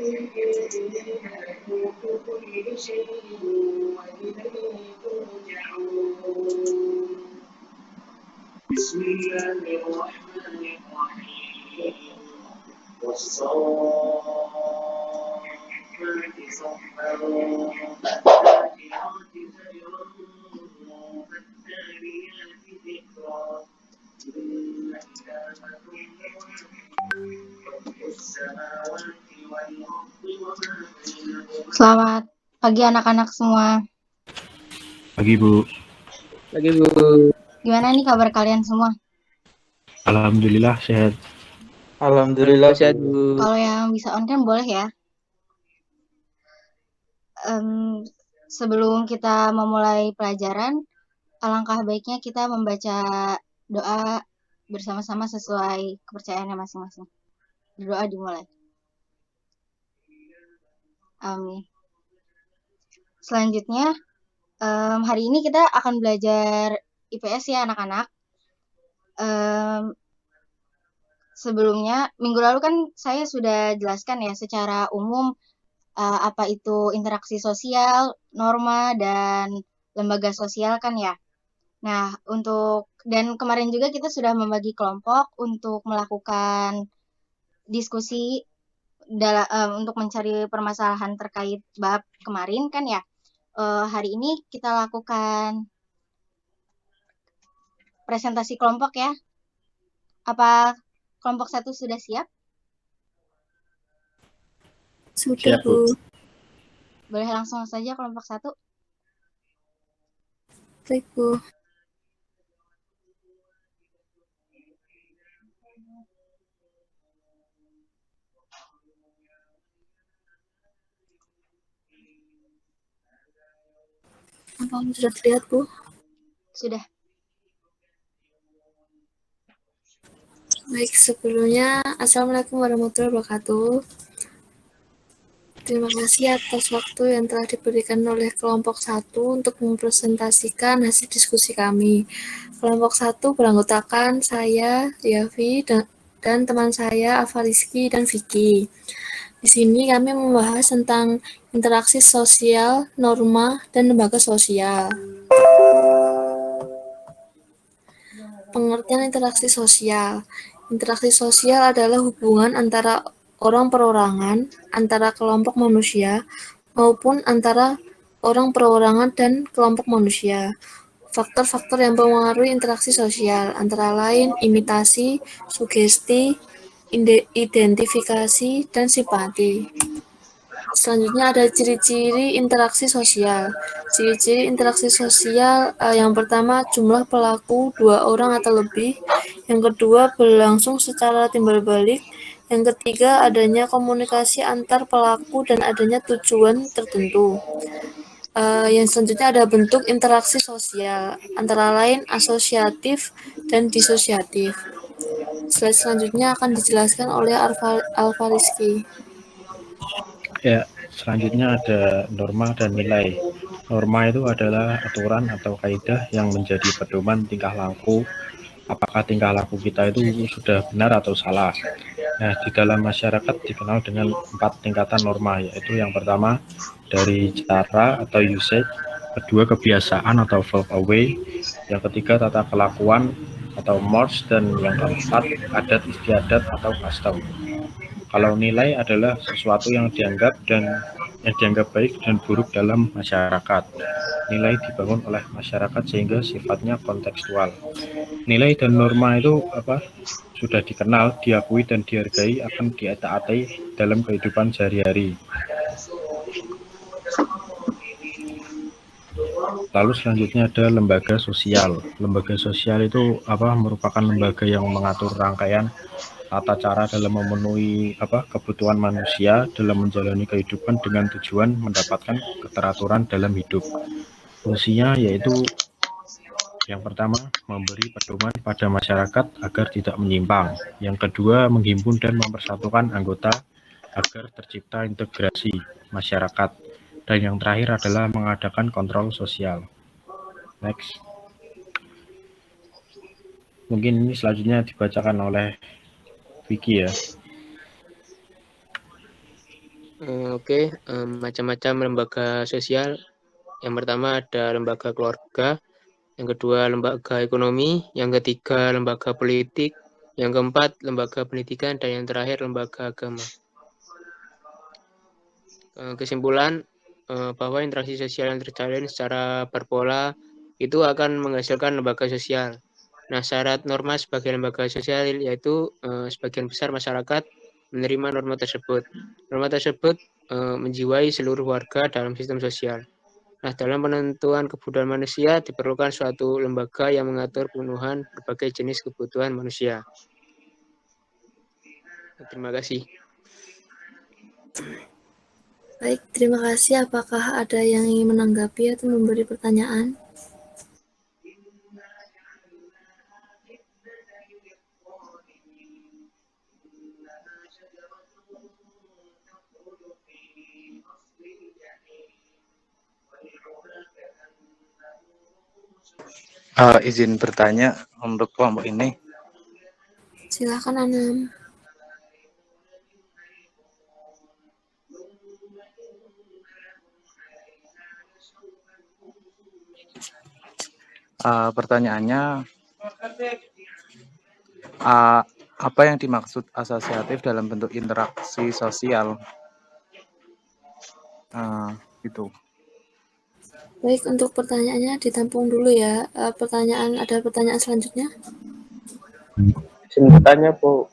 بسم الله الرحمن الرحيم والصافات صفا فالزاجرات زجرا فالتاليات ذكرا إن إلهكم رب السماوات والأرض وما بينهما. Selamat pagi anak-anak semua. Pagi Bu. Pagi Bu. Gimana nih kabar kalian semua? Alhamdulillah sehat. Alhamdulillah sehat Bu. Kalau yang bisa on cam boleh ya. Sebelum kita memulai pelajaran, alangkah baiknya kita membaca doa bersama-sama sesuai kepercayaannya masing-masing. Doa dimulai. Amin. Selanjutnya, hari ini kita akan belajar IPS ya anak-anak. Sebelumnya, minggu lalu kan saya sudah jelaskan ya secara umum apa itu interaksi sosial, norma, dan lembaga sosial kan ya. Nah, dan kemarin juga kita sudah membagi kelompok untuk melakukan diskusi untuk mencari permasalahan terkait bab kemarin kan ya. Hari ini kita lakukan presentasi kelompok ya. Apa kelompok 1 sudah siap? Sudah, Bu. Boleh langsung saja kelompok 1. Baik, Bu. Apa sudah terlihat, Bu? Sudah. Baik, sebelumnya Assalamualaikum warahmatullahi wabarakatuh. Terima kasih atas waktu yang telah diberikan oleh kelompok 1 untuk mempresentasikan hasil diskusi kami. Kelompok 1 beranggotakan saya, Yavi, dan teman saya, Afariski dan Vicky. Di sini kami membahas tentang interaksi sosial, norma, dan lembaga sosial. Pengertian interaksi sosial. Interaksi sosial adalah hubungan antara orang perorangan, antara kelompok manusia, maupun antara orang perorangan dan kelompok manusia. Faktor-faktor yang mempengaruhi interaksi sosial antara lain imitasi, sugesti, identifikasi, dan simpati. Selanjutnya ada ciri-ciri interaksi sosial. Ciri-ciri interaksi sosial yang pertama jumlah pelaku 2 orang atau lebih. Yang kedua berlangsung secara timbal balik. Yang ketiga adanya komunikasi antar pelaku dan adanya tujuan tertentu. Yang selanjutnya ada bentuk interaksi sosial, antara lain asosiatif dan disosiatif. Slide selanjutnya akan dijelaskan oleh Alfariski. Ya, selanjutnya ada norma dan nilai. Norma itu adalah aturan atau kaidah yang menjadi pedoman tingkah laku. Apakah tingkah laku kita itu sudah benar atau salah? Nah, di dalam masyarakat dikenal dengan 4 tingkatan norma, yaitu yang pertama dari cara atau usage, kedua kebiasaan atau verb away, yang ketiga tata kelakuan atau mores, dan yang keempat adat istiadat atau custom. Kalau nilai adalah sesuatu yang dianggap baik dan buruk dalam masyarakat. Nilai dibangun oleh masyarakat sehingga sifatnya kontekstual. Nilai dan norma itu sudah dikenal, diakui dan dihargai, akan ditaati dalam kehidupan sehari-hari. Lalu selanjutnya ada lembaga sosial. Lembaga sosial itu merupakan lembaga yang mengatur rangkaian tata cara dalam memenuhi kebutuhan manusia dalam menjalani kehidupan dengan tujuan mendapatkan keteraturan dalam hidup. Fungsinya yaitu yang pertama, memberi pedoman pada masyarakat agar tidak menyimpang. Yang kedua, menghimpun dan mempersatukan anggota agar tercipta integrasi masyarakat. Dan yang terakhir adalah mengadakan kontrol sosial. Next. Mungkin ini selanjutnya dibacakan oleh Vicky ya. Oke, macam-macam lembaga sosial. Yang pertama ada lembaga keluarga, yang kedua lembaga ekonomi, yang ketiga lembaga politik, yang keempat lembaga pendidikan, dan yang terakhir lembaga agama. Kesimpulan bahwa interaksi sosial yang terjalin secara berpola itu akan menghasilkan lembaga sosial. Nah, syarat norma sebagai lembaga sosial yaitu sebagian besar masyarakat menerima norma tersebut. Norma tersebut menjiwai seluruh warga dalam sistem sosial. Nah, dalam penentuan kebutuhan manusia diperlukan suatu lembaga yang mengatur pemenuhan berbagai jenis kebutuhan manusia. Terima kasih. Baik, terima kasih. Apakah ada yang ingin menanggapi atau memberi pertanyaan? Izin bertanya untuk kelompok ini. Silakan Anam. Pertanyaannya, apa yang dimaksud asosiatif dalam bentuk interaksi sosial? Itu. Baik, untuk pertanyaannya ditampung dulu ya. Ada pertanyaan selanjutnya? Izin bertanya, Bu.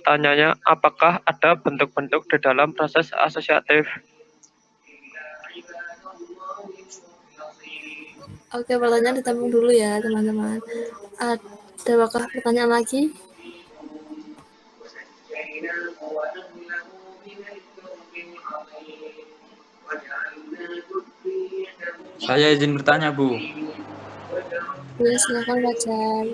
Tanyanya, apakah ada bentuk-bentuk di dalam proses asosiatif? Oke, pertanyaan ditampung dulu ya, teman-teman. Adakah pertanyaan lagi? Saya izin bertanya, Bu. Ya, silakan Fajar.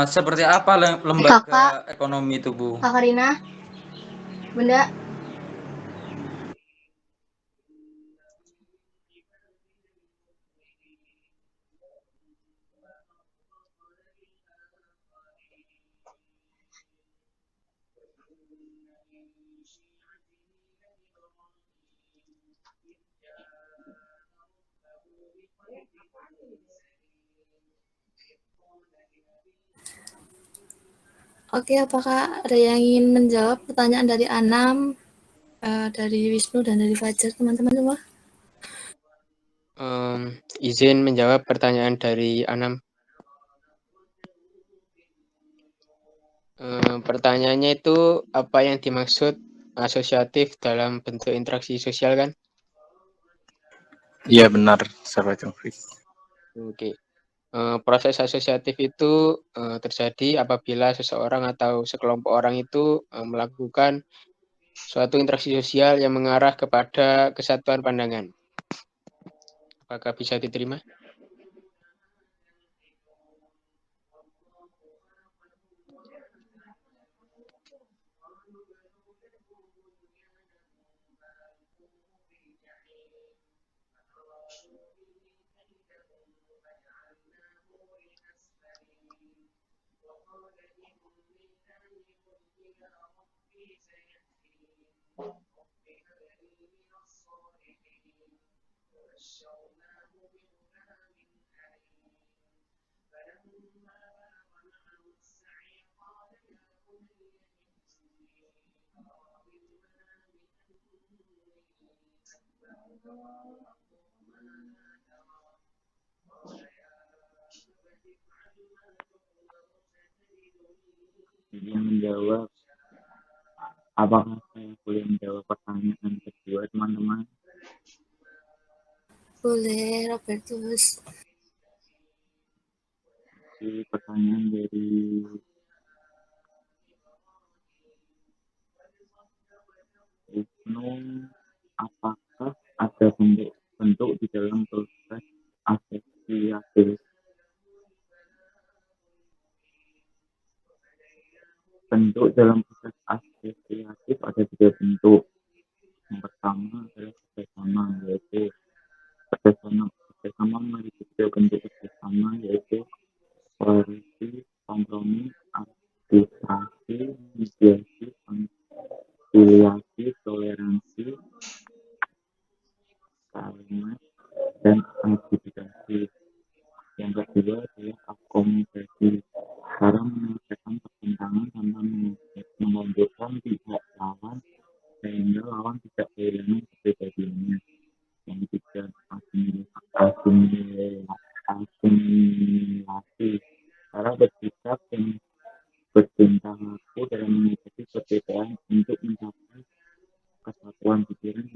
Seperti apa lembaga Kakak. ekonomi itu, Bu? Kak Karina, Bunda. Oke, apakah ada yang ingin menjawab pertanyaan dari Anam, dari Wisnu, dan dari Fajar, teman-teman semua? Izin menjawab pertanyaan dari Anam. Pertanyaannya itu apa yang dimaksud asosiatif dalam bentuk interaksi sosial kan? Iya benar, sahabat Jumfis. Oke. Proses asosiatif itu terjadi apabila seseorang atau sekelompok orang itu melakukan suatu interaksi sosial yang mengarah kepada kesatuan pandangan. Apakah bisa diterima? Ingin menjawab, apakah saya boleh menjawab pertanyaan kedua teman-teman? Boleh, Robertus. Di pertanyaan dari Wisnu, apakah ada bentuk di dalam proses asosiatif? Bentuk dalam proses asosiatif ada 3 bentuk. Yang pertama adalah kerjasama, yaitu bersama memiliki tiga bentuk kerjasama, yaitu kolaborasi, kompromi, arbitrasi, mediasi, konsiliasi, toleransi, kalimat, dan aktivitas. Yang kedua adalah akomodasi, cara menyelesaikan pertentangan tanpa menunjukkan pihak lawan sehingga lawan tidak kehilangan kepribadiannya. Yang ketiga, asimilasi, cara bersikap yang bertingkah laku dalam mengikuti perbedaan untuk mencapai kesatuan pikiran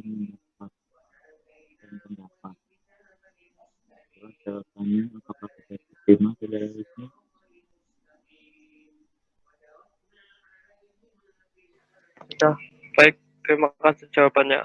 dan pendapat. Jawabannya apakah bisa diterima federalisme? Ya, baik. Terima kasih jawabannya.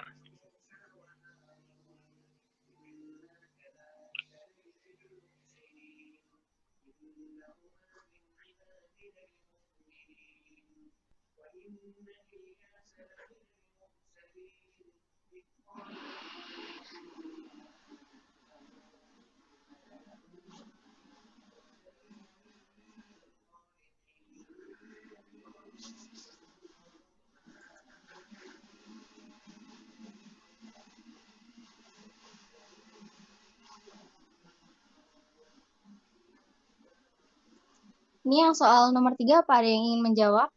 Ini yang soal nomor 3, apa ada yang ingin menjawab?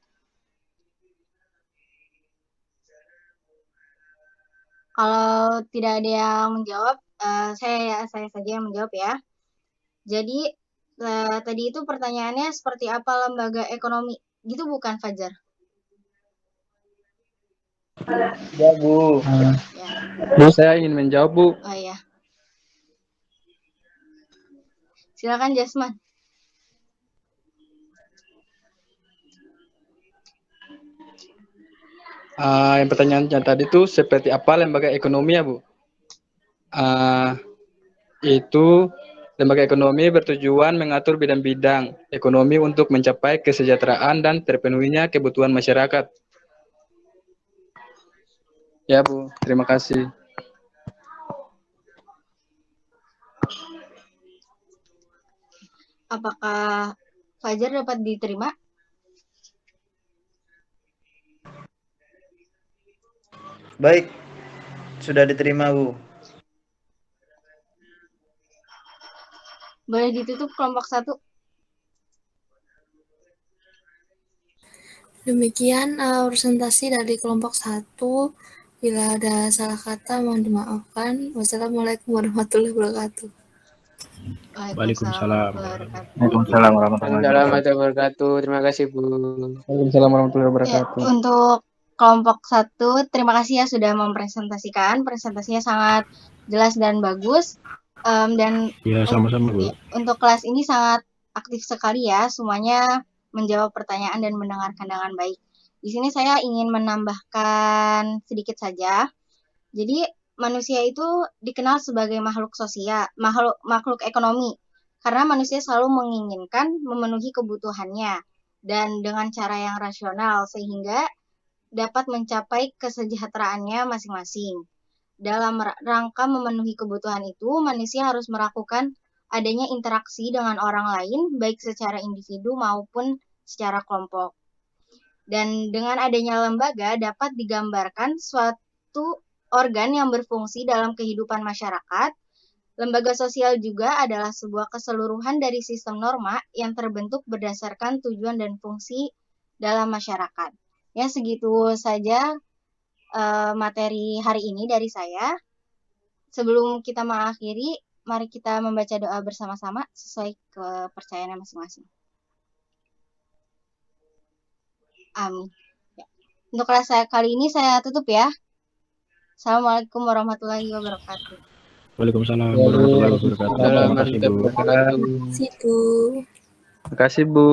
Kalau tidak ada yang menjawab, saya saja yang menjawab ya. Jadi tadi itu pertanyaannya seperti apa lembaga ekonomi? Gitu bukan, Fajar? Ya, Bu. Ya. Bu, saya ingin menjawab, Bu. Oh iya. Silakan Jasman. Yang pertanyaannya tadi itu seperti apa lembaga ekonomi ya, Bu? Itu lembaga ekonomi bertujuan mengatur bidang-bidang ekonomi untuk mencapai kesejahteraan dan terpenuhinya kebutuhan masyarakat. Ya, Bu. Terima kasih. Apakah Fajar dapat diterima? Baik, sudah diterima, Bu. Boleh ditutup kelompok 1. Demikian presentasi dari kelompok 1. Bila ada salah kata mohon dimaafkan. Wassalamualaikum warahmatullahi wabarakatuh. Waalaikumsalam. Waalaikumsalam warahmatullahi wabarakatuh. Terima kasih, Bu. Waalaikumsalam warahmatullahi wabarakatuh. Ya, untuk kelompok 1, terima kasih ya sudah mempresentasikan. Presentasinya sangat jelas dan bagus. Dan ya, sama-sama, Bu. Untuk kelas ini sangat aktif sekali ya, semuanya menjawab pertanyaan dan mendengarkan dengan baik. Di sini saya ingin menambahkan sedikit saja. Jadi manusia itu dikenal sebagai makhluk sosial, makhluk ekonomi, karena manusia selalu menginginkan memenuhi kebutuhannya dan dengan cara yang rasional sehingga dapat mencapai kesejahteraannya masing-masing. Dalam rangka memenuhi kebutuhan itu, manusia harus melakukan adanya interaksi dengan orang lain, baik secara individu maupun secara kelompok. Dan dengan adanya lembaga dapat digambarkan suatu organ yang berfungsi dalam kehidupan masyarakat. Lembaga sosial juga adalah sebuah keseluruhan dari sistem norma yang terbentuk berdasarkan tujuan dan fungsi dalam masyarakat. Ya, segitu saja materi hari ini dari saya. Sebelum kita mengakhiri, mari kita membaca doa bersama-sama sesuai kepercayaannya masing-masing. Amin. Ya. Untuk kelas kali ini saya tutup ya. Assalamualaikum warahmatullahi wabarakatuh. Waalaikumsalam warahmatullahi wabarakatuh. Terima kasih, Bu. Terima kasih, Bu. Terima kasih, Bu.